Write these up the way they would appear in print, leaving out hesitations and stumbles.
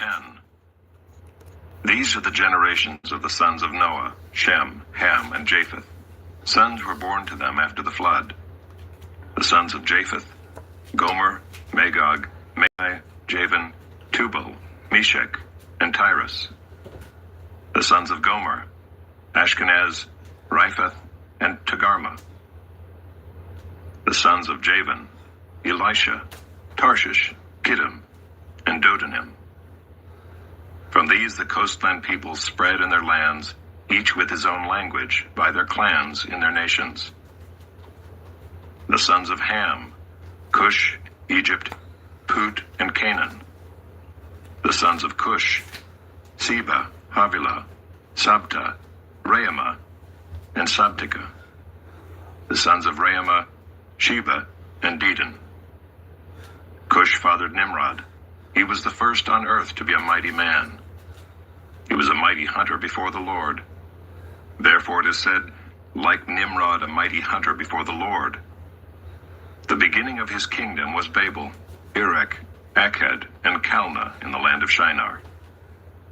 10. These are the generations of the sons of Noah, Shem, Ham, and Japheth. Sons were born to them after the flood. The sons of Japheth: Gomer, Magog, Madai, Javan, Tubal, Meshech, and Tyrus. The sons of Gomer: Ashkenaz, Riphath, and Togarmah. The sons of Javan: Elisha, Tarshish, Kittim, and Dodanim. From these the coastland peoples spread in their lands, each with his own language, by their clans in their nations. The sons of Ham: Cush, Egypt, Put, and Canaan. The sons of Cush: Seba, Havilah, Sabta, Raamah, and Sabtika. The sons of Raamah: Sheba and Dedan. Cush fathered Nimrod. He was the first on earth to be a mighty man. He was a mighty hunter before the Lord. Therefore it is said, like Nimrod, a mighty hunter before the Lord. The beginning of his kingdom was Babel, Erech, Akkad, and Calneh in the land of Shinar.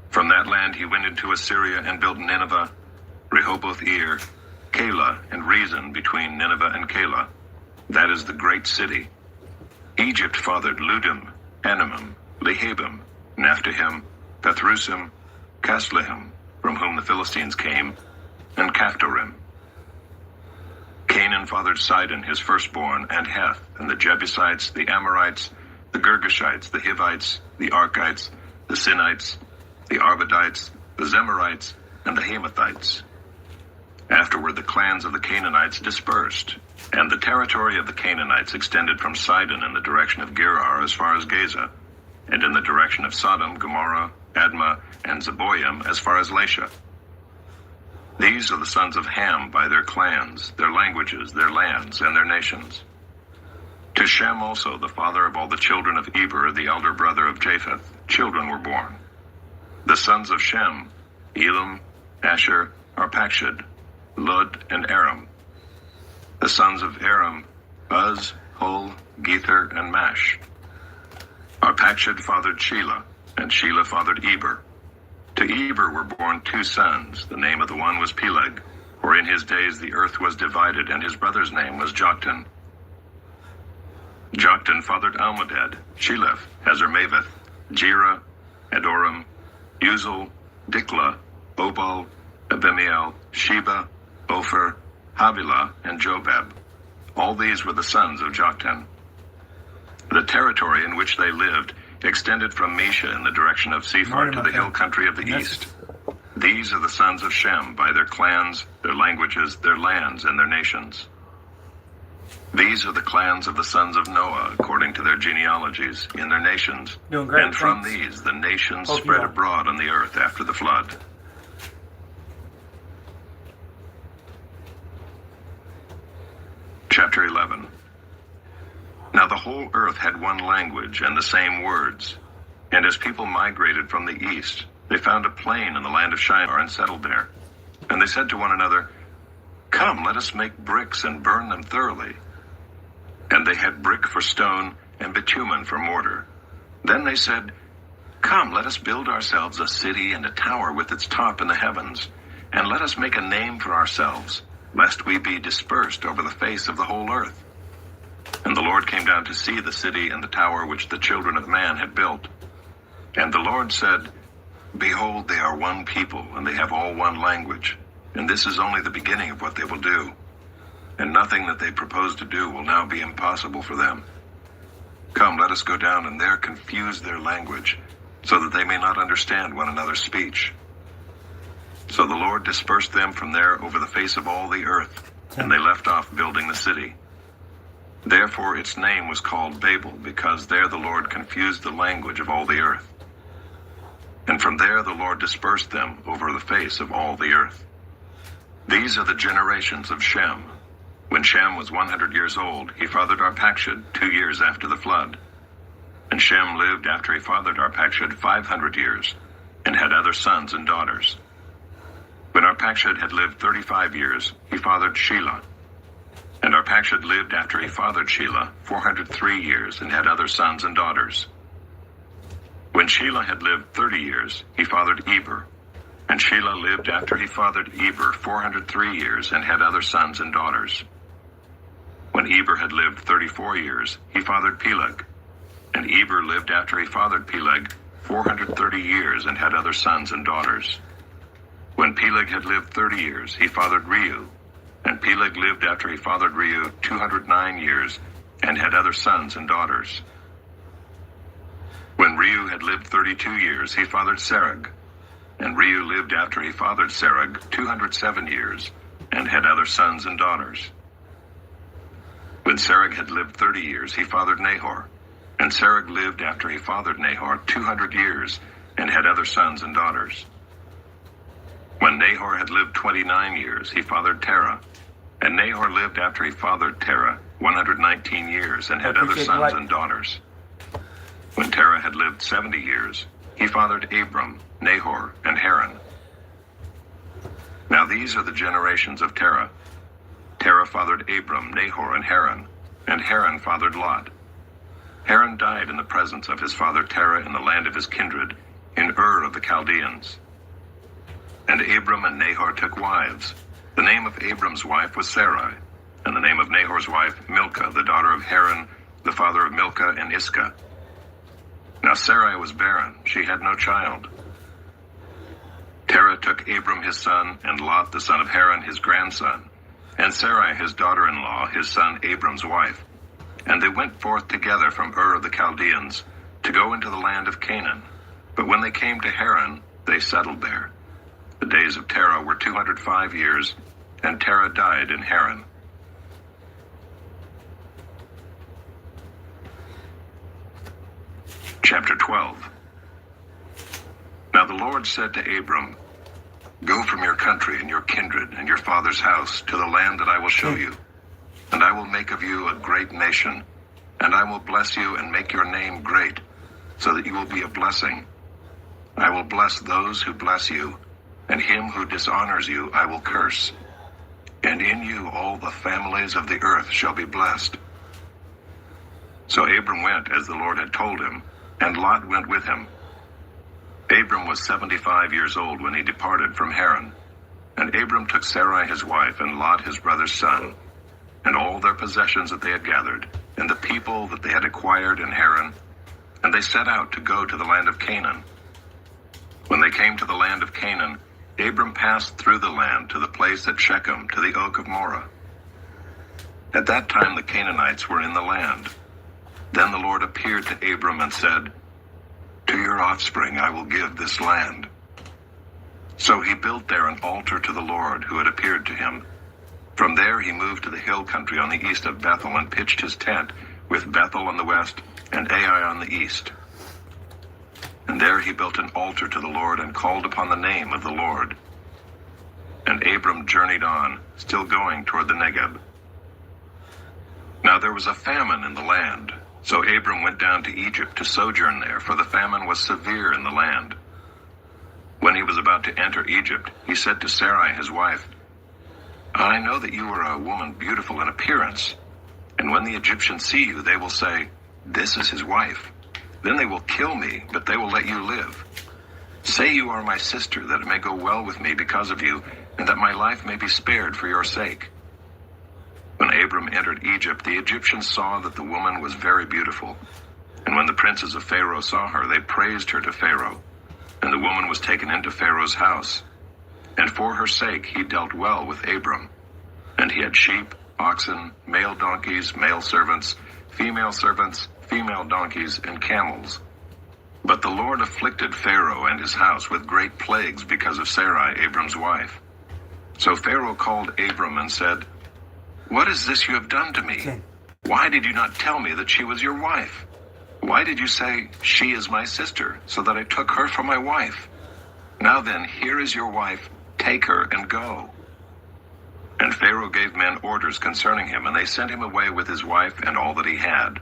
From that land he went into Assyria and built Nineveh, Rehoboth-ir, Calah, and Rezin between Nineveh and Calah. That is the great city. Egypt fathered Ludim, Anamim, Lehabim, Naphtuhim, Pathrusim, Casluhim, from whom the Philistines came, and Caphtorim. Canaan fathered Sidon, his firstborn, and Heth, and the Jebusites, the Amorites, the Girgashites, the Hivites, the Arkites, the Sinites, the Arvadites, the Zemarites, and the Hamathites. Afterward the clans of the Canaanites dispersed, and the territory of the Canaanites extended from Sidon in the direction of Gerar as far as Gaza, and in the direction of Sodom, Gomorrah, Admah, and Zeboim as far as Lasha. These are the sons of Ham by their clans, their languages, their lands, and their nations. To Shem also, the father of all the children of Eber, the elder brother of Japheth, children were born. The sons of Shem: Elam, Asher, Arpachshad, Lud, and Aram. The sons of Aram: Uz, Hul, Gether, and Mash. Arpachshad fathered Shelah, and Shelah fathered Eber. To Eber were born two sons. The name of the one was Peleg, for in his days the earth was divided, and his brother's name was Joktan. Joktan fathered Almodad, Sheleph, Hazarmaveth, Jerah, Adoram, Uzal, Diklah, Obal, Abimiel, Sheba, Ophir, Havilah, and Jobab. All these were the sons of Joktan. The territory in which they lived extended from Mesha in the direction of Sephar to the hill country of the east. These are the sons of Shem by their clans, their languages, their lands, and their nations. These are the clans of the sons of Noah according to their genealogies in their nations. Doing great, and from thanks. these the nations spread abroad on the earth after the flood. Chapter 11. Now the whole earth had one language and the same words. And as people migrated from the east, they found a plain in the land of Shinar and settled there. And they said to one another, "Come, let us make bricks and burn them thoroughly." And they had brick for stone and bitumen for mortar. Then they said, "Come, let us build ourselves a city and a tower with its top in the heavens, and let us make a name for ourselves, lest we be dispersed over the face of the whole earth." And the Lord came down to see the city and the tower which the children of man had built. And the Lord said, "Behold, they are one people, and they have all one language. And this is only the beginning of what they will do. And nothing that they propose to do will now be impossible for them. Come, let us go down and there confuse their language, so that they may not understand one another's speech." So the Lord dispersed them from there over the face of all the earth, and they left off building the city. Therefore its name was called Babel, because there the Lord confused the language of all the earth. And from there the Lord dispersed them over the face of all the earth. These are the generations of Shem. When Shem was 100 years old, he fathered Arpachshad 2 years after the flood. And Shem lived after he fathered Arpachshad 500 years, and had other sons and daughters. When Arpachshad had lived 35 years, he fathered Shelah. And Arpachshad lived after he fathered Shelah 403 years, and had other sons and daughters. When Shelah had lived 30 years, he fathered Eber. And Shelah lived after he fathered Eber 403 years and had other sons and daughters. When Eber had lived 34 years, he fathered Peleg. And Eber lived after he fathered Peleg 430 years and had other sons and daughters. When Peleg had lived 30 years, he fathered Reu. And Peleg lived after he fathered Reu 209 years and had other sons and daughters. When Reu had lived 32 years, he fathered Serug. And Reu lived after he fathered Serug 207 years and had other sons and daughters. When Serug had lived 30 years, he fathered Nahor. And Serug lived after he fathered Nahor 200 years and had other sons and daughters. When Nahor had lived 29 years, he fathered Terah. And Nahor lived after he fathered Terah 119 years and had other sons and daughters. When Terah had lived 70 years, he fathered Abram, Nahor, and Haran. Now these are the generations of Terah. Terah fathered Abram, Nahor, and Haran fathered Lot. Haran died in the presence of his father Terah in the land of his kindred, in Ur of the Chaldeans. And Abram and Nahor took wives. The name of Abram's wife was Sarai, and the name of Nahor's wife Milcah, the daughter of Haran, the father of Milcah and Iscah. Now Sarai was barren, she had no child. Terah took Abram his son, and Lot the son of Haran his grandson, and Sarai his daughter-in-law, his son Abram's wife. And they went forth together from Ur of the Chaldeans to go into the land of Canaan. But when they came to Haran, they settled there. The days of Terah were 205 years, and Terah died in Haran. Chapter 12. Now the Lord said to Abram, "Go from your country and your kindred and your father's house to the land that I will show you. And I will make of you a great nation, and I will bless you and make your name great, so that you will be a blessing. I will bless those who bless you, and him who dishonors you I will curse. And in you all the families of the earth shall be blessed." So Abram went as the Lord had told him, and Lot went with him. Abram was 75 years old when he departed from Haran. And Abram took Sarai his wife, and Lot his brother's son, and all their possessions that they had gathered, and the people that they had acquired in Haran, and they set out to go to the land of Canaan. When they came to the land of Canaan, Abram passed through the land to the place at Shechem, to the oak of Moreh. At that time the Canaanites were in the land. Then the Lord appeared to Abram and said, "To your offspring I will give this land." So he built there an altar to the Lord who had appeared to him. From there he moved to the hill country on the east of Bethel and pitched his tent, with Bethel on the west and Ai on the east. And there he built an altar to the Lord and called upon the name of the Lord. And Abram journeyed on, still going toward the Negeb. Now there was a famine in the land, so Abram went down to Egypt to sojourn there, for the famine was severe in the land. When he was about to enter Egypt, he said to Sarai his wife, "I know that you are a woman beautiful in appearance, and when the Egyptians see you, they will say, 'This is his wife.' Then they will kill me, but they will let you live. Say you are my sister, that it may go well with me because of you, and that my life may be spared for your sake." When Abram entered Egypt, the Egyptians saw that the woman was very beautiful. And when the princes of Pharaoh saw her, they praised her to Pharaoh. And the woman was taken into Pharaoh's house. And for her sake he dealt well with Abram. And he had sheep, oxen, male donkeys, male servants, female donkeys, and camels. But the Lord afflicted Pharaoh and his house with great plagues because of Sarai, Abram's wife. So Pharaoh called Abram and said, "What is this you have done to me? Why did you not tell me that she was your wife? Why did you say, 'She is my sister,' so that I took her for my wife? Now then, here is your wife, take her and go." And Pharaoh gave men orders concerning him, and they sent him away with his wife and all that he had.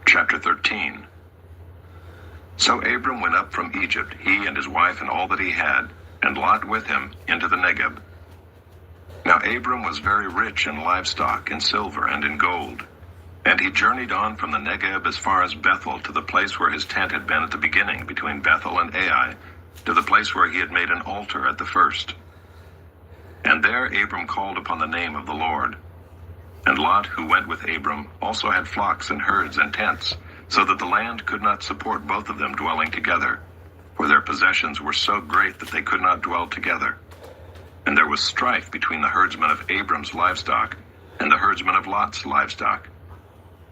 Chapter 13. So Abram went up from Egypt, he and his wife and all that he had, and Lot with him, into the Negeb. Now Abram was very rich in livestock, in silver, and in gold, And he journeyed on from the Negeb as far as Bethel to the place where his tent had been at the beginning between Bethel and Ai, to the place where he had made an altar at the first. And there Abram called upon the name of the Lord. And Lot, who went with Abram, also had flocks and herds and tents, so that the land could not support both of them dwelling together, for their possessions were so great that they could not dwell together. And there was strife between the herdsmen of Abram's livestock and the herdsmen of Lot's livestock.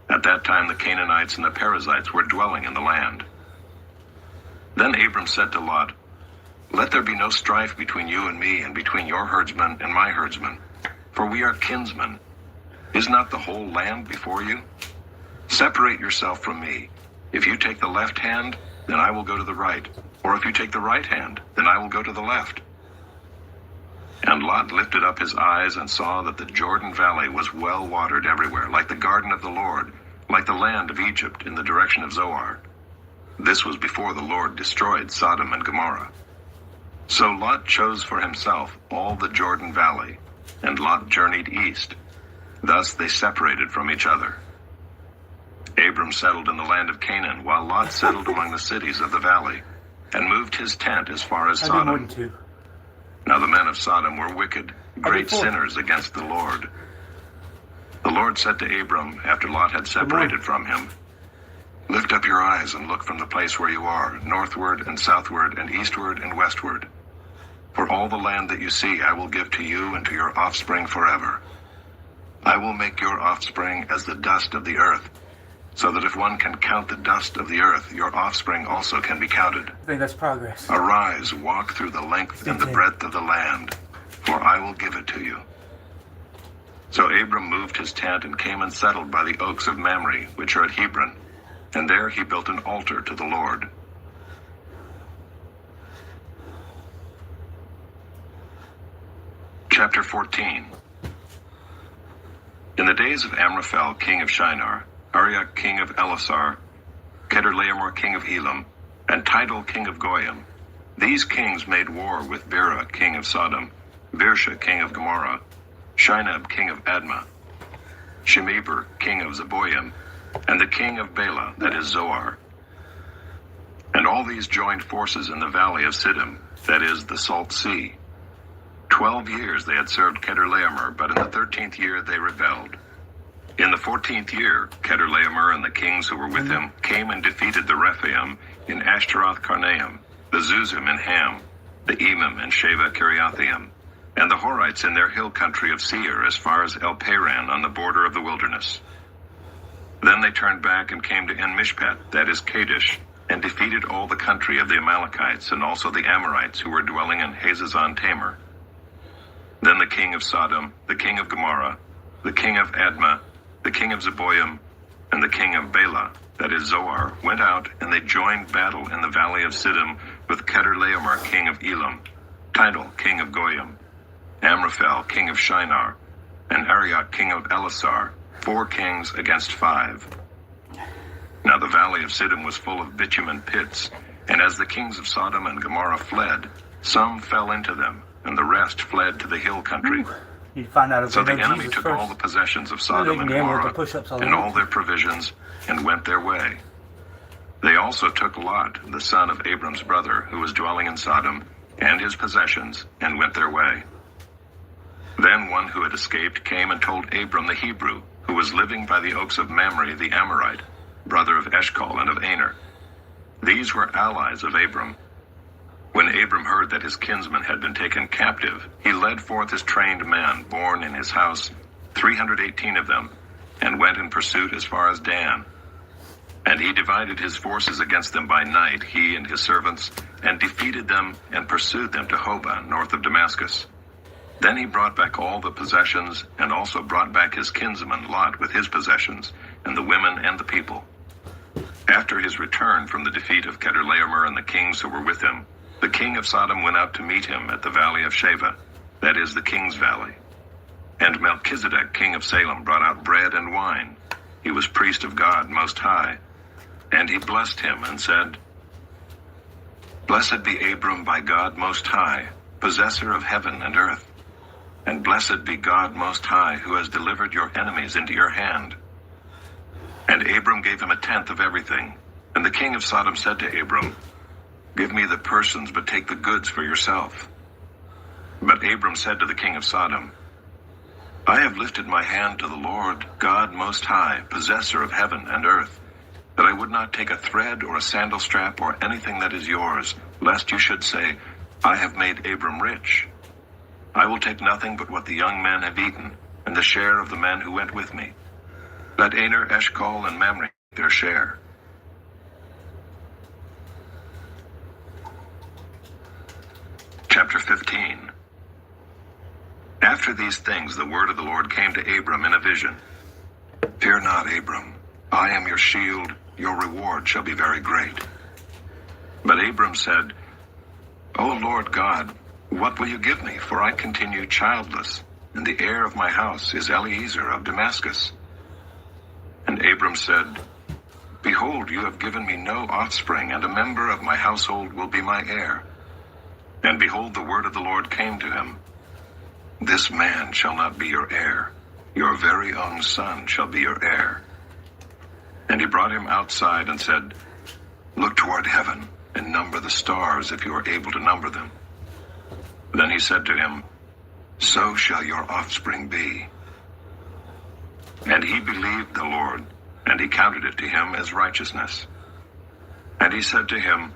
At that time the Canaanites and the Perizzites were dwelling in the land. Then Abram said to Lot, "Let there be no strife between you and me, and between your herdsmen and my herdsmen, for we are kinsmen. Is not the whole land before you? Separate yourself from me. If you take the left hand, then I will go to the right, or if you take the right hand, then I will go to the left." And Lot lifted up his eyes and saw that the Jordan Valley was well watered everywhere, like the garden of the Lord, like the land of Egypt in the direction of Zoar. This was before the Lord destroyed Sodom and Gomorrah. So Lot chose for himself all the Jordan Valley, and Lot journeyed east. Thus they separated from each other. Abram settled in the land of Canaan, while Lot settled among the cities of the valley, and moved his tent as far as Sodom. Now the men of Sodom were wicked, great sinners against the Lord. The Lord said to Abram, after Lot had separated from him, "Lift up your eyes and look from the place where you are, northward and southward and eastward and westward. For all the land that you see I will give to you and to your offspring forever. I will make your offspring as the dust of the earth, so that if one can count the dust of the earth, your offspring also can be counted. I think that's progress. Arise, walk through the length and the breadth of the land, for I will give it to you." So Abram moved his tent and came and settled by the oaks of Mamre, which are at Hebron, and there he built an altar to the Lord. Chapter 14. In the days of Amraphel, king of Shinar, Arioch, king of Elasar, Kedorlaomer, king of Elam, and Tidal, king of Goyim, these kings made war with Bera, king of Sodom, Birsha, king of Gomorrah, Shinab, king of Admah, Shemeber, king of Zeboim, and the king of Bela, that is Zoar. And all these joined forces in the valley of Siddim, that is the Salt Sea. 12 years they had served Kedorlaomer, but in the 13th year they rebelled. In the 14th year, Kedorlaomer and the kings who were with him came and defeated the Rephaim in Ashtaroth Karnaim, the Zuzim in Ham, the Emim in Sheva Kiriathaim, and the Horites in their hill country of Seir as far as El Paran on the border of the wilderness. Then they turned back and came to En-Mishpat, that is Kadesh, and defeated all the country of the Amalekites and also the Amorites who were dwelling in Hazazon Tamar. Then the king of Sodom, the king of Gomorrah, the king of Admah, the king of Zeboim, and the king of Bela, that is Zoar, went out, and they joined battle in the valley of Siddim with Kedorlaomer, king of Elam, Tidal, king of Goyim, Amraphel, king of Shinar, and Arioch, king of Elasar, 4 kings against 5. Now the valley of Siddim was full of bitumen pits, and as the kings of Sodom and Gomorrah fled, some fell into them, and the rest fled to the hill country. You find out if So they the know enemy Jesus took first. all the possessions of They Sodom can and gamble with the Gomorrah push-ups all and they all want. their provisions, and went their way. They also took Lot, the son of Abram's brother, who was dwelling in Sodom, and his possessions, and went their way. Then one who had escaped came and told Abram the Hebrew, who was living by the oaks of Mamre the Amorite, brother of Eshcol and of Aner. These were allies of Abram. When Abram heard that his kinsman had been taken captive, he led forth his trained men, born in his house, 318 of them, and went in pursuit as far as Dan. And he divided his forces against them by night, he and his servants, and defeated them and pursued them to Hobah, north of Damascus. Then he brought back all the possessions, and also brought back his kinsman Lot with his possessions, and the women and the people. After his return from the defeat of Kedorlaomer and the kings who were with him, the king of Sodom went out to meet him at the valley of Sheva, that is the king's valley. And Melchizedek, king of Salem, brought out bread and wine. He was priest of God Most High. And he blessed him and said, "Blessed be Abram by God Most High, possessor of heaven and earth. And blessed be God Most High, who has delivered your enemies into your hand. And Abram gave him a tenth of everything. And the king of Sodom said to Abram, "Give me the persons, but take the goods for yourself." But Abram said to the king of Sodom, "I have lifted my hand to the Lord, God Most High, possessor of heaven and earth, that I would not take a thread or a sandal strap or anything that is yours, lest you should say, 'I have made Abram rich.' I will take nothing but what the young men have eaten, and the share of the men who went with me. Let Aner, Eshcol, and Mamre their share." Chapter 15. After these things the word of the Lord came to Abram in a vision. "Fear not, Abram. I am your shield. Your reward shall be very great." But Abram said, "O Lord God, what will you give me? For I continue childless, and the heir of my house is Eliezer of Damascus." And Abram said, "Behold, you have given me no offspring, and a member of my household will be my heir." And behold, the word of the Lord came to him. "This man shall not be your heir. Your very own son shall be your heir." And he brought him outside and said, "Look toward heaven and number the stars if you are able to number them." Then he said to him, "So shall your offspring be." And he believed the Lord, and he counted it to him as righteousness. And he said to him,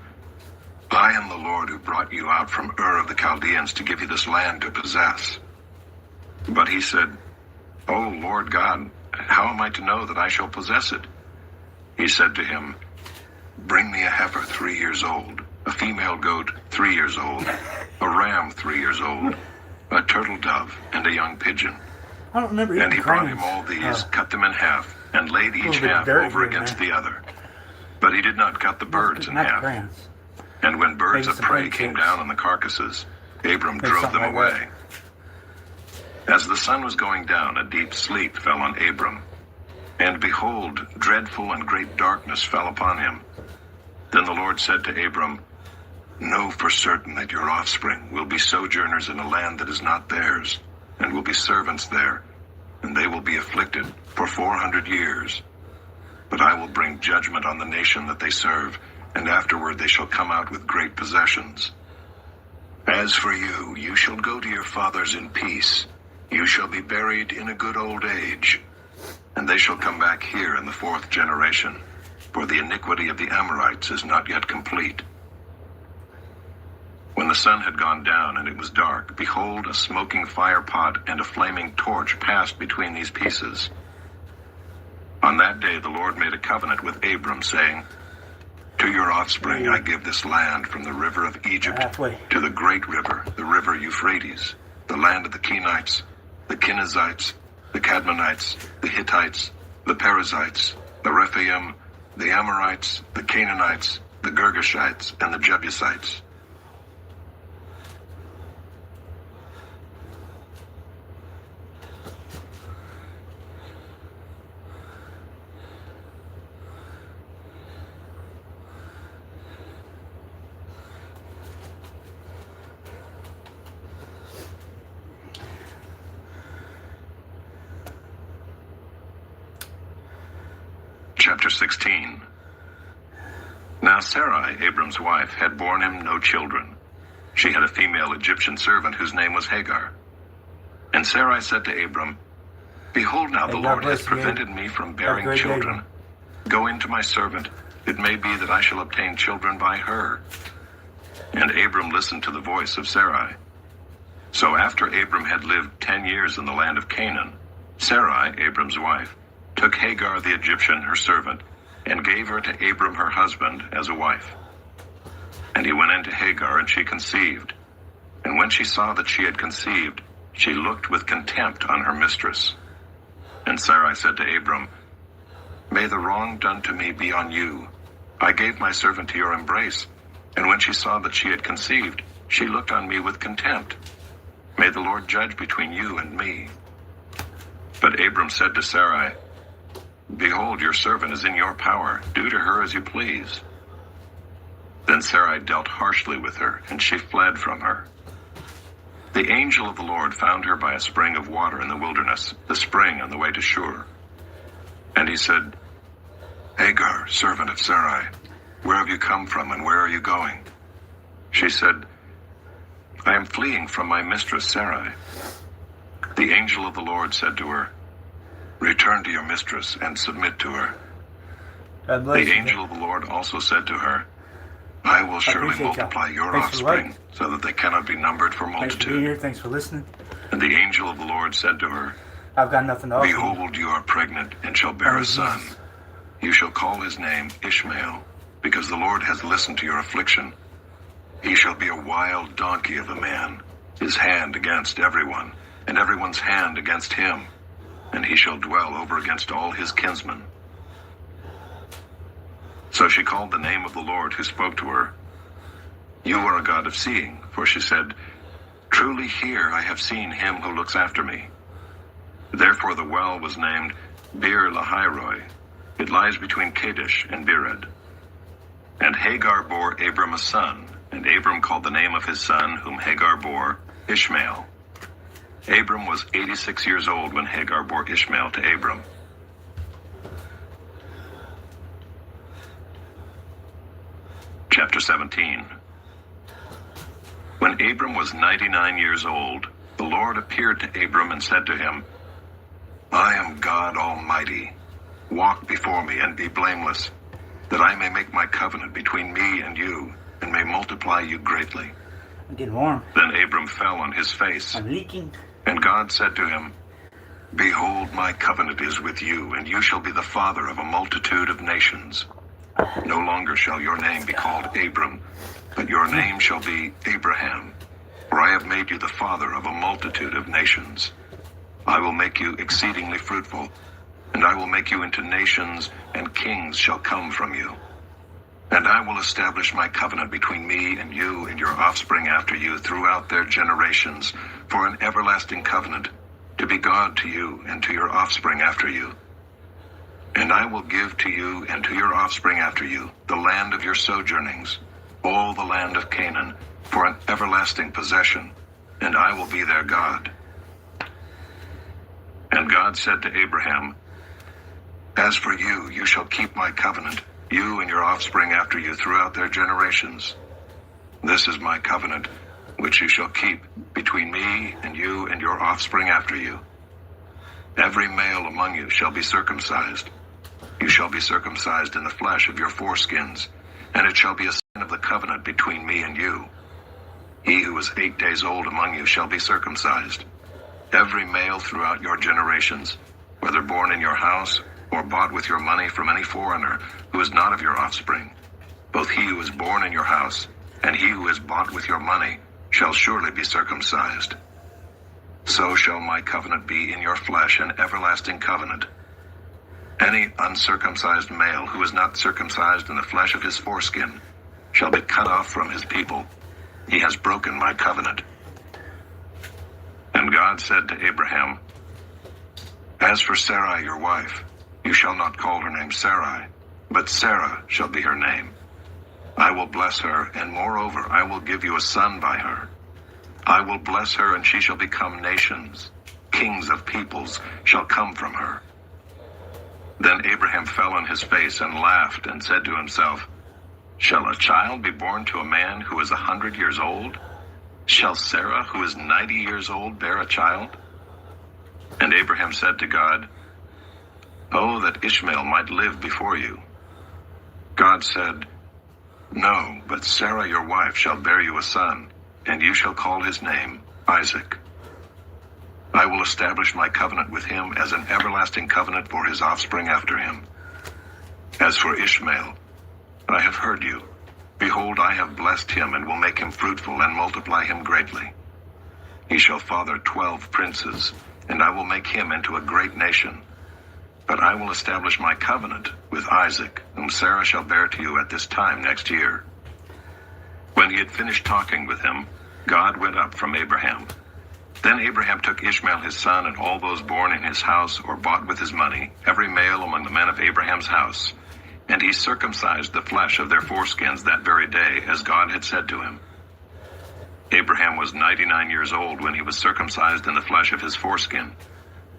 "I am the Lord who brought you out from Ur of the Chaldeans to give you this land to possess." But he said, "O Lord God, how am I to know that I shall possess it?" He said to him, "Bring me a heifer 3 years old, a female goat 3 years old, a ram 3 years old, a turtle dove, and a young pigeon." I don't remember And eating he brought crayons. him all these, cut them in half, and laid each little bit half dirty over in against there. the other. But he did not cut the birds in Not half. crayons. And when birds Maybe of some prey pancakes. came down on the carcasses, Abram Maybe drove something them like away. As the sun was going down, a deep sleep fell on Abram. And behold, dreadful and great darkness fell upon him. Then the Lord said to Abram, "Know for certain that your offspring will be sojourners in a land that is not theirs, and will be servants there, and they will be afflicted for 400 years. But I will bring judgment on the nation that they serve, and afterward they shall come out with great possessions. As for you, you shall go to your fathers in peace. You shall be buried in a good old age. And they shall come back here in the 4th generation, for the iniquity of the Amorites is not yet complete." When the sun had gone down and it was dark, behold, a smoking fire pot and a flaming torch passed between these pieces. On that day the Lord made a covenant with Abram, saying, "To your offspring I give this land from the river of Egypt Halfway. to the great river, the river Euphrates, the land of the Kenites, the Kenizzites, the Cadmonites, the Hittites, the Perizzites, the Rephaim, the Amorites, the Canaanites, the Girgashites, and the Jebusites." Chapter 16. Now Sarai, Abram's wife, had borne him no children. She had a female Egyptian servant whose name was Hagar. And Sarai said to Abram, "Behold, now the God Lord has bless you. prevented me from bearing great day. children. Go in to my servant. It may be that I shall obtain children by her." And Abram listened to the voice of Sarai. So after Abram had lived 10 years in the land of Canaan, Sarai, Abram's wife, took Hagar the Egyptian, her servant, and gave her to Abram her husband as a wife. And he went into Hagar, and she conceived. And when she saw that she had conceived, she looked with contempt on her mistress. And Sarai said to Abram, "May the wrong done to me be on you. I gave my servant to your embrace, and when she saw that she had conceived, she looked on me with contempt. May the Lord judge between you and me." But Abram said to Sarai, "Behold, your servant is in your power. Do to her as you please." Then Sarai dealt harshly with her, and she fled from her. The angel of the Lord found her by a spring of water in the wilderness, the spring on the way to Shur. And he said, Hagar, servant of Sarai, where have you come from and where are you going? She said, I am fleeing from my mistress Sarai. The angel of the Lord said to her, Return to your mistress and submit to her. God The bless you. angel of the Lord also said to her, I will surely appreciate y'all. multiply your Thanks for offspring so that they cannot be numbered for Thanks for being multitude. here. Thanks for listening. And the angel of the Lord said to her, I've got nothing to offer you. Behold, you are pregnant and shall bear Oh, a son. Jesus. You shall call his name Ishmael, because the Lord has listened to your affliction. He shall be a wild donkey of a man, his hand against everyone, and everyone's hand against him, and he shall dwell over against all his kinsmen. So she called the name of the Lord who spoke to her. You are a God of seeing, for she said, Truly here I have seen him who looks after me. Therefore the well was named Bir Lahairoi. It lies between Kadesh and Bered. And Hagar bore Abram a son, and Abram called the name of his son, whom Hagar bore, Ishmael. Abram was 86 years old when Hagar bore Ishmael to Abram. Chapter 17. When Abram was 99 years old, the Lord appeared to Abram and said to him, I am God Almighty. Walk before me and be blameless, that I may make my covenant between me and you, and may multiply you greatly. I'm getting warm. Then Abram fell on his face, I'm leaking. and God said to him, Behold, my covenant is with you, and you shall be the father of a multitude of nations. No longer shall your name be called Abram, but your name shall be Abraham, for I have made you the father of a multitude of nations. I will make you exceedingly fruitful, and I will make you into nations, and kings shall come from you. And I will establish my covenant between me and you and your offspring after you throughout their generations, for an everlasting covenant, to be God to you and to your offspring after you. And I will give to you and to your offspring after you the land of your sojournings, all the land of Canaan, for an everlasting possession, and I will be their God. And God said to Abraham, As for you, you shall keep my covenant, you and your offspring after you throughout their generations. This is my covenant, which you shall keep between me and you and your offspring after you. Every male among you shall be circumcised. You shall be circumcised in the flesh of your foreskins, and it shall be a sign of the covenant between me and you. He who is 8 days old among you shall be circumcised. Every male throughout your generations, whether born in your house or bought with your money from any foreigner who is not of your offspring, both he who is born in your house and he who is bought with your money shall surely be circumcised. So shall my covenant be in your flesh, an everlasting covenant. Any uncircumcised male who is not circumcised in the flesh of his foreskin shall be cut off from his people. He has broken my covenant. And God said to Abraham, As for Sarai your wife, you shall not call her name Sarai, but Sarah shall be her name. I will bless her, and moreover I will give you a son by her. I will bless her, and she shall become nations. Kings of peoples shall come from her. Then Abraham fell on his face and laughed, and said to himself, Shall a child be born to a man who is 100 years old? Shall Sarah, who is 90 years old, bear a child? And Abraham said to God, Oh, that Ishmael might live before you. God said, No, but Sarah your wife shall bear you a son, and you shall call his name Isaac. I will establish my covenant with him as an everlasting covenant for his offspring after him. As for Ishmael, I have heard you. Behold, I have blessed him and will make him fruitful and multiply him greatly. He shall father 12 princes, and I will make him into a great nation. But I will establish my covenant with Isaac, whom Sarah shall bear to you at this time next year. When he had finished talking with him, God went up from Abraham. Then Abraham took Ishmael his son and all those born in his house or bought with his money, every male among the men of Abraham's house, and he circumcised the flesh of their foreskins that very day, as God had said to him. Abraham was 99 years old when he was circumcised in the flesh of his foreskin.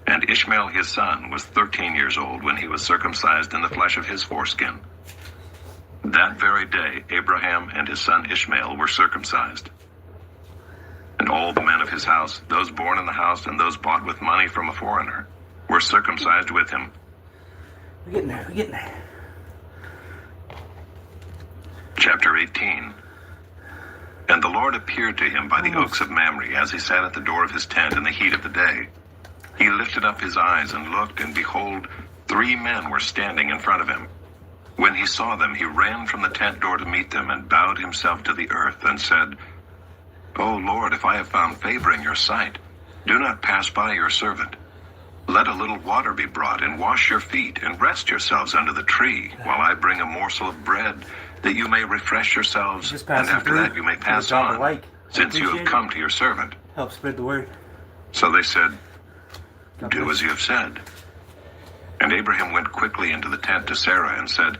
And Ishmael his son was 13 years old when he was circumcised in the flesh of his foreskin. That very day Abraham and his son Ishmael were circumcised. And all the men of his house, those born in the house and those bought with money from a foreigner, were circumcised with him. We're getting there. We're getting there. Chapter 18. And the Lord appeared to him by the oaks of Mamre as he sat at the door of his tent in the heat of the day. He lifted up his eyes and looked, and behold, 3 men were standing in front of him. When he saw them, he ran from the tent door to meet them and bowed himself to the earth and said, O Lord, if I have found favor in your sight, do not pass by your servant. Let a little water be brought, and wash your feet, and rest yourselves under the tree, while I bring a morsel of bread, that you may refresh yourselves, Just and passing after through. that you may pass Drop a on, like. since you have Appreciate come to your servant. Help spread the word. So they said, God Do bless as you have said. And Abraham went quickly into the tent to Sarah and said,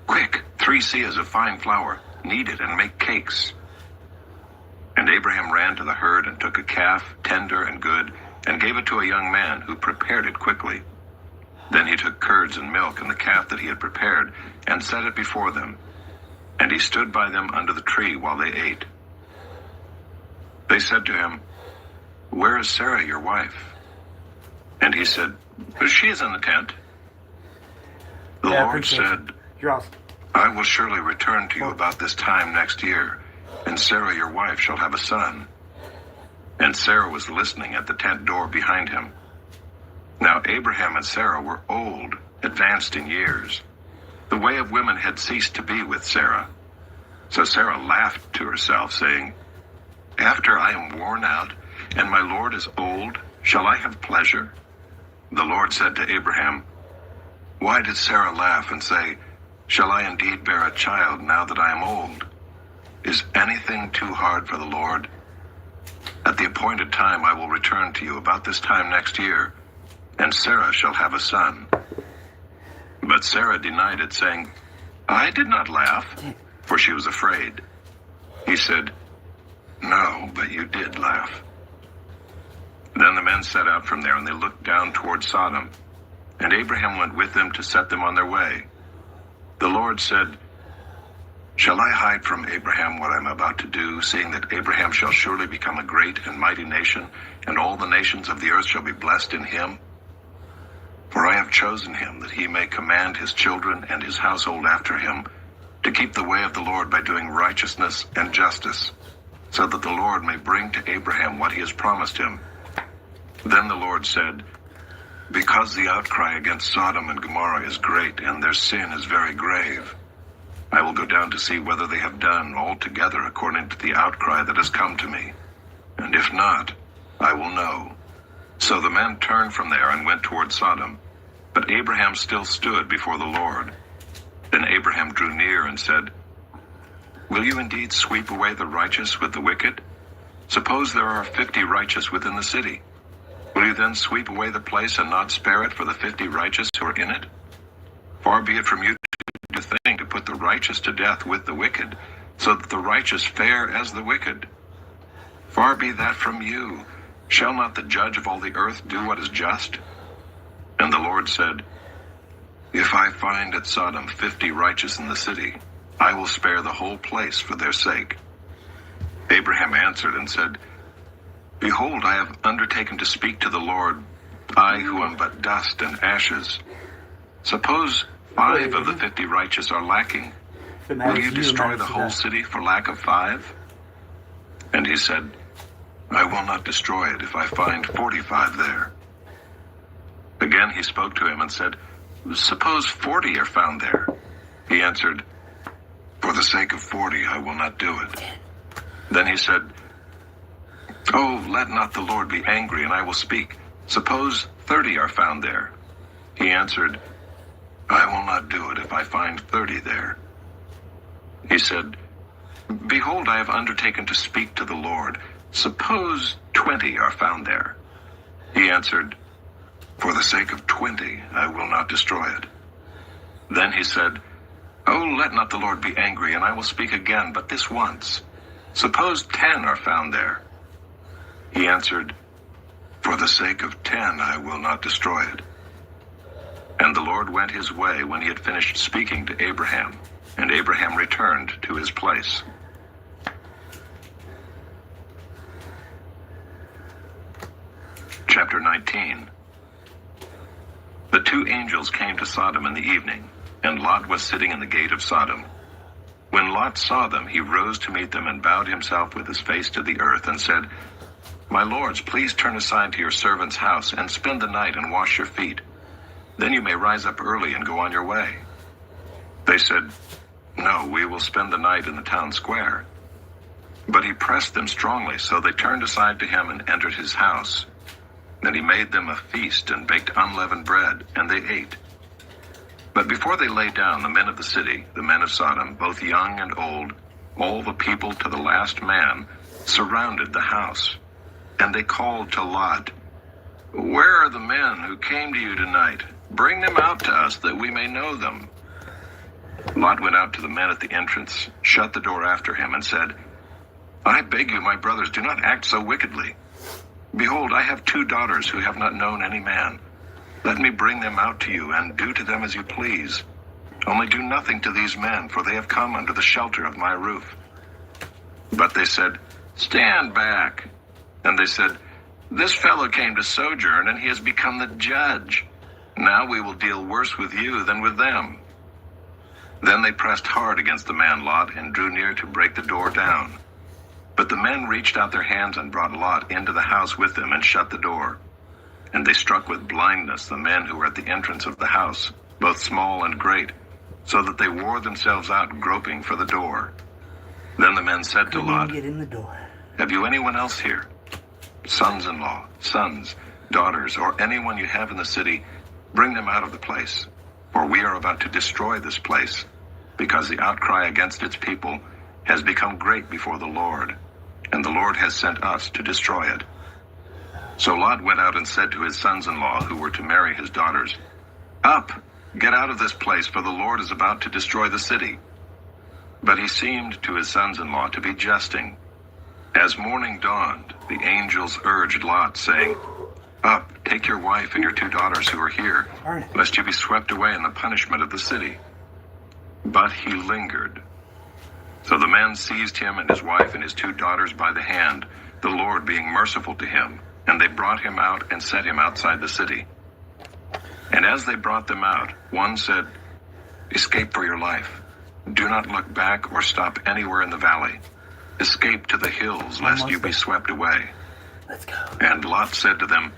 Quick, 3 seahs of fine flour, knead it and make cakes. And Abraham ran to the herd and took a calf, tender and good, and gave it to a young man who prepared it quickly. Then he took curds and milk and the calf that he had prepared, and set it before them. And he stood by them under the tree while they ate. They said to him, Where is Sarah, your wife? And he said, She is in the tent. The Yeah, I Lord appreciate said, it. You're awesome. I will surely return to you about this time next year, and Sarah your wife shall have a son. And Sarah was listening at the tent door behind him. Now Abraham and Sarah were old, advanced in years. The way of women had ceased to be with Sarah. So Sarah laughed to herself, saying, After I am worn out, and my Lord is old, shall I have pleasure? The Lord said to Abraham, Why did Sarah laugh and say, Shall I indeed bear a child now that I am old? Is anything too hard for the Lord? At the appointed time I will return to you about this time next year, and Sarah shall have a son. But Sarah denied it, saying, I did not laugh, for she was afraid. He said, No, but you did laugh. Then the men set out from there, and they looked down toward Sodom. And Abraham went with them to set them on their way. The Lord said, Shall I hide from Abraham what I am about to do, seeing that Abraham shall surely become a great and mighty nation, and all the nations of the earth shall be blessed in him? For I have chosen him, that he may command his children and his household after him, to keep the way of the Lord by doing righteousness and justice, so that the Lord may bring to Abraham what he has promised him. Then the Lord said, Because the outcry against Sodom and Gomorrah is great, and their sin is very grave, I will go down to see whether they have done altogether according to the outcry that has come to me. And if not, I will know. So the men turned from there and went toward Sodom. But Abraham still stood before the Lord. Then Abraham drew near and said, Will you indeed sweep away the righteous with the wicked? Suppose there are 50 righteous within the city. Will you then sweep away the place and not spare it for the 50 righteous who are in it? Far be it from you to think to put the righteous to death with the wicked, so that the righteous fare as the wicked. Far be that from you. Shall not the judge of all the earth do what is just? And the Lord said, If I find at Sodom 50 righteous in the city, I will spare the whole place for their sake. Abraham answered and said, Behold, I have undertaken to speak to the Lord, I who am but dust and ashes. Suppose 5 of the 50 righteous are lacking. If it Will matters you to you, it destroy matters the to whole them. city for lack of 5? And he said, I will not destroy it if I find 45 there. Again he spoke to him and said, Suppose 40 are found there. He answered, For the sake of 40 I will not do it. Then he said, Oh, let not the Lord be angry, and I will speak. Suppose 30 are found there. He answered, I will not do it if I find 30 there. He said, Behold, I have undertaken to speak to the Lord. Suppose 20 are found there. He answered, For the sake of 20 I will not destroy it. Then he said, Oh, let not the Lord be angry, and I will speak again, but this once. Suppose 10 are found there. He answered, For the sake of 10 I will not destroy it. And the Lord went his way when he had finished speaking to Abraham, and Abraham returned to his place. Chapter 19. The two angels came to Sodom in the evening, and Lot was sitting in the gate of Sodom. When Lot saw them, he rose to meet them and bowed himself with his face to the earth and said, My lords, please turn aside to your servant's house and spend the night and wash your feet. Then you may rise up early and go on your way. They said, No, we will spend the night in the town square. But he pressed them strongly, so they turned aside to him and entered his house. Then he made them a feast and baked unleavened bread, and they ate. But before they lay down, the men of the city, the men of Sodom, both young and old, all the people to the last man, surrounded the house. And they called to Lot, Where are the men who came to you tonight? Bring them out to us that we may know them. Lot went out to the men at the entrance, shut the door after him, and said, I beg you, my brothers, do not act so wickedly. Behold, I have 2 daughters who have not known any man. Let me bring them out to you, and do to them as you please. Only do nothing to these men, for they have come under the shelter of my roof. But they said, Stand back. And they said, This fellow came to sojourn, and he has become the judge. Now we will deal worse with you than with them. Then they pressed hard against the man Lot, and drew near to break the door down. But the men reached out their hands and brought Lot into the house with them and shut the door. And they struck with blindness the men who were at the entrance of the house, both small and great, so that they wore themselves out groping for the door. Then the men said to Lot, Get in the door. Have you anyone else here? Sons-in-law, sons, daughters, or anyone you have in the city, bring them out of the place. For we are about to destroy this place, because the outcry against its people has become great before the Lord, and the Lord has sent us to destroy it. So Lot went out and said to his sons-in-law who were to marry his daughters, Up, get out of this place, for the Lord is about to destroy the city. But he seemed to his sons-in-law to be jesting. As morning dawned, the angels urged Lot, saying, Up, take your wife and your 2 daughters who are here, lest you be swept away in the punishment of the city. But he lingered. So the men seized him and his wife and his 2 daughters by the hand, the Lord being merciful to him, and they brought him out and set him outside the city. And as they brought them out, one said, Escape for your life. Do not look back or stop anywhere in the valley. Escape to the hills, lest you be swept away. Let's go. And Lot said to them,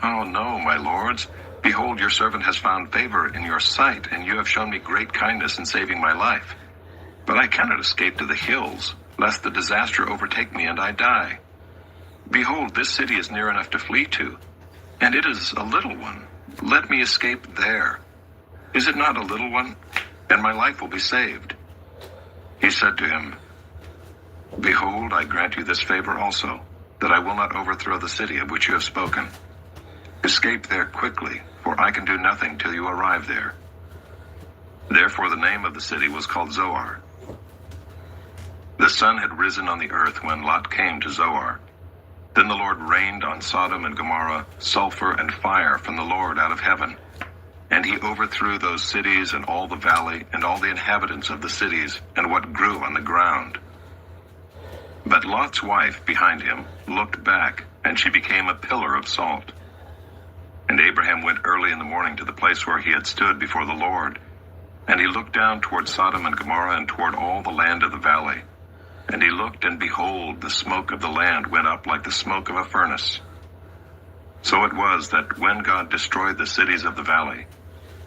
Oh no, my lords. Behold, your servant has found favor in your sight, and you have shown me great kindness in saving my life. But I cannot escape to the hills, lest the disaster overtake me and I die. Behold, this city is near enough to flee to, and it is a little one. Let me escape there. Is it not a little one? And my life will be saved. He said to him, Behold, I grant you this favor also, that I will not overthrow the city of which you have spoken. Escape there quickly, for I can do nothing till you arrive there. Therefore the name of the city was called Zoar. The sun had risen on the earth when Lot came to Zoar. Then the Lord rained on Sodom and Gomorrah sulfur and fire from the Lord out of heaven. And he overthrew those cities and all the valley and all the inhabitants of the cities and what grew on the ground. But Lot's wife behind him looked back, and she became a pillar of salt. And Abraham went early in the morning to the place where he had stood before the Lord. And he looked down toward Sodom and Gomorrah and toward all the land of the valley. And he looked, and behold, the smoke of the land went up like the smoke of a furnace. So it was that when God destroyed the cities of the valley,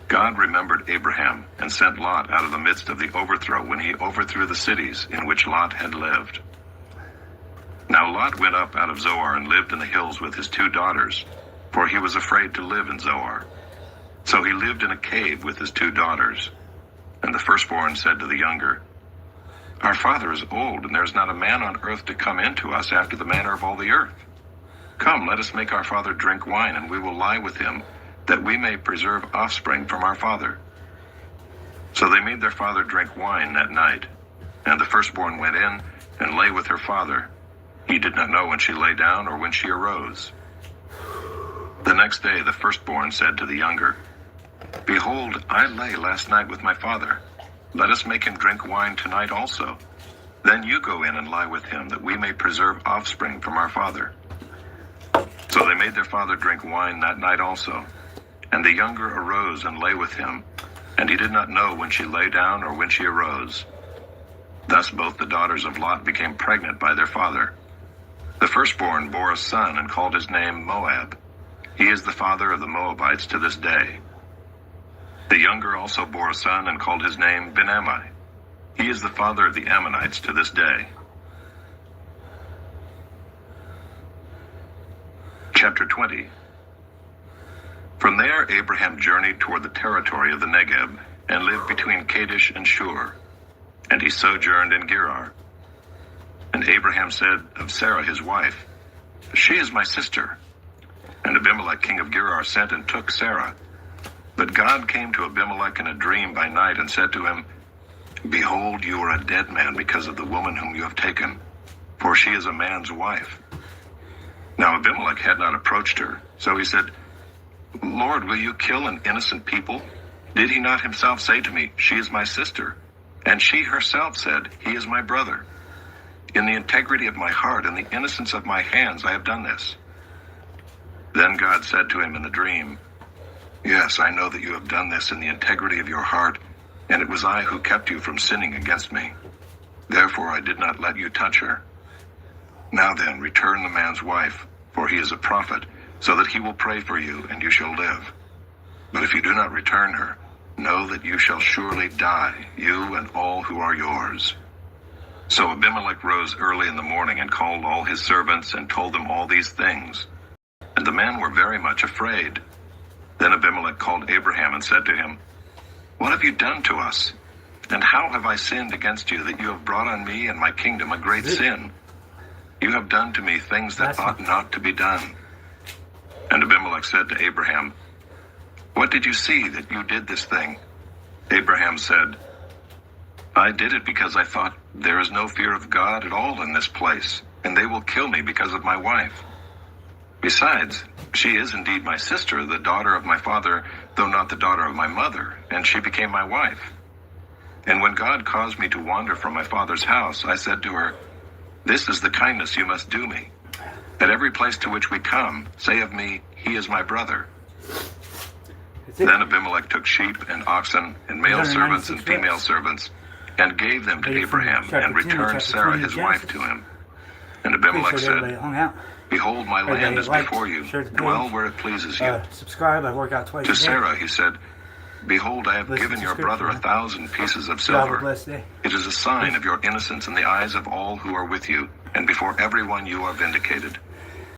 God remembered Abraham and sent Lot out of the midst of the overthrow when he overthrew the cities in which Lot had lived. Now Lot went up out of Zoar and lived in the hills with his 2 daughters, for he was afraid to live in Zoar. So he lived in a cave with his 2 daughters. And the firstborn said to the younger, Our father is old, and there is not a man on earth to come in to us after the manner of all the earth. Come, let us make our father drink wine, and we will lie with him, that we may preserve offspring from our father. So they made their father drink wine that night. And the firstborn went in and lay with her father. He did not know when she lay down or when she arose. The next day the firstborn said to the younger, Behold, I lay last night with my father. Let us make him drink wine tonight also. Then you go in and lie with him, that we may preserve offspring from our father. So they made their father drink wine that night also. And the younger arose and lay with him, and he did not know when she lay down or when she arose. Thus both the daughters of Lot became pregnant by their father. The firstborn bore a son and called his name Moab. He is the father of the Moabites to this day. The younger also bore a son and called his name Ben-Ammi. He is the father of the Ammonites to this day. Chapter 20. From there Abraham journeyed toward the territory of the Negeb, and lived between Kadesh and Shur. And he sojourned in Gerar. And Abraham said of Sarah his wife, She is my sister. And Abimelech king of Gerar sent and took Sarah. But God came to Abimelech in a dream by night and said to him, Behold, you are a dead man because of the woman whom you have taken, for she is a man's wife. Now Abimelech had not approached her, so he said, Lord, will you kill an innocent people? Did he not himself say to me, She is my sister? And she herself said, He is my brother. In the integrity of my heart and the innocence of my hands I have done this. Then God said to him in the dream, Yes, I know that you have done this in the integrity of your heart, and it was I who kept you from sinning against me. Therefore I did not let you touch her. Now then, return the man's wife, for he is a prophet, so that he will pray for you, and you shall live. But if you do not return her, know that you shall surely die, you and all who are yours. So Abimelech rose early in the morning and called all his servants and told them all these things. And the men were very much afraid. Then Abimelech called Abraham and said to him, What have you done to us? And how have I sinned against you that you have brought on me and my kingdom a great sin? You have done to me things that ought not to be done. And Abimelech said to Abraham, What did you see that you did this thing? Abraham said, I did it because I thought, there is no fear of God at all in this place, and they will kill me because of my wife. Besides, she is indeed my sister, the daughter of my father, though not the daughter of my mother, and she became my wife. And when God caused me to wander from my father's house, I said to her, This is the kindness you must do me. At every place to which we come, say of me, He is my brother. Then Abimelech took sheep and oxen and male servants and female servants, and gave them to Abraham, and returned Sarah his wife to him. And Abimelech said, Behold, my land is before you. Dwell where it pleases you. Subscribe. I work out twice To a day. Sarah he said, Behold, I have given your brother 1,000 pieces of silver. It is a sign of your innocence in the eyes of all who are with you, and before everyone you are vindicated.